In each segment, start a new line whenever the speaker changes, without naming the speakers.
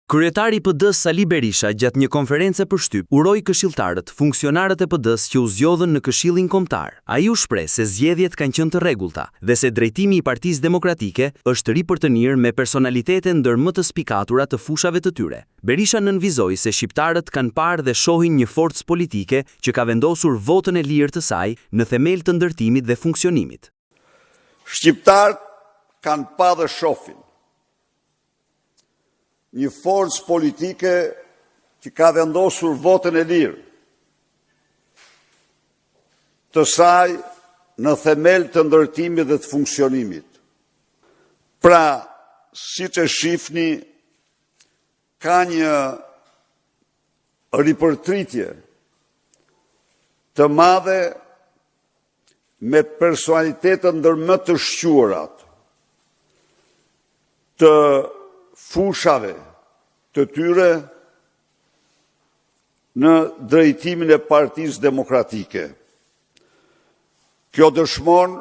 Kryetari i PD-s Sali Berisha gjatë një konference për shtyp uroi këshilltarët, funksionarët e PD-s që u zgjodhen në Këshillin Kombëtar. Ai u shpreh se zgjedhjet kanë qenë të rregullta dhe se drejtimi i Partisë Demokratike është ri për të mirë me personalitete ndër më të spikatura të fushave të tyre. Berisha nënvizoi se shqiptarët kanë parë dhe shohin një forcë politike që ka vendosur votën e lirë të saj në themel të ndërtimit dhe funksionimit.
Shqiptarët kanë pa dhe shohin një forcë politike që ka vendosur votën e lirë të saj në themel të ndërtimit dhe të funksionimit. Pra, siç e shihni, ka një ripërtritje të madhe me personalitetet ndër më të shquarat të fushave të tyre në drejtimin e Partisë Demokratike. Kjo dëshmon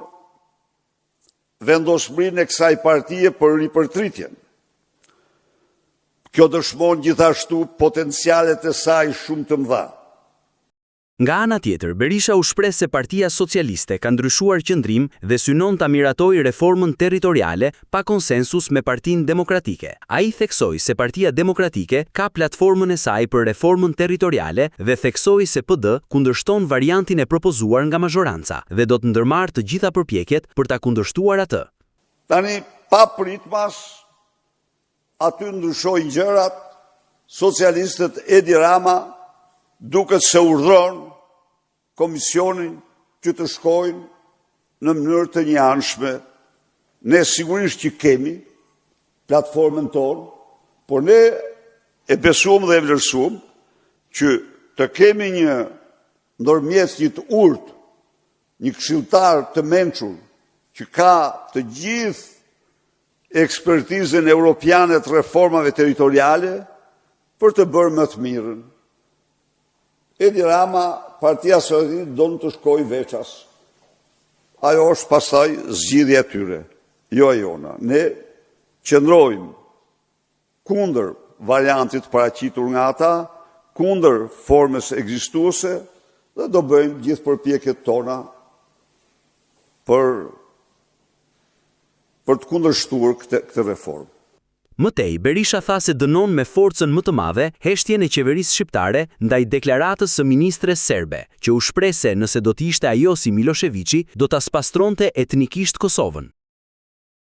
vendosmërinë e kësaj partie për ripërtritjen. Kjo dëshmon gjithashtu potencialet e saj shumë të mëdha.
Nga ana tjetër, Berisha u shpreh se Partia Socialiste ka ndryshuar qëndrim dhe synon ta miratojë reformën territoriale pa konsensus me Partinë Demokratike. Ai theksoi se Partia Demokratike ka platformën e saj për reformën territoriale dhe theksoi se PD kundërshton variantin e propozuar nga mazhoranca dhe do të ndërmarrë të gjitha përpjekjet për ta kundërshtuar atë.
Tani, pa pritmas, aty ndryshojnë gjërat, socialistët Edi Rama duket se urdhron komisionin që të shkojnë në mënyrë të njëanshme. Ne sigurisht që kemi platformën tonë, por ne e besuam dhe e vlerësuam që të kemi një ndërmjet një të urtë, një këshilltar të mençur që ka të gjithë ekspertizën europiane të reformave territoriale për të bërë më të mirën. Edi Rama, Partia Socialiste do në të shkoj veças. Ajo është pastaj zgjidhja e tyre, jo e jona. Ne qëndrojmë kundër variantit paraqitur nga ata, kundër formës ekzistuese dhe do bëjmë gjithë përpjekjet tona për të kundërshtuar këtë reformë.
Mëtej, Berisha tha se dënon me forcën më të madhe heshtjen e qeverisë shqiptare ndaj deklaratës së ministres serbe, që u shpreh se nëse do të ishte ajo si Miloševići, do ta spastronte etnikisht Kosovën.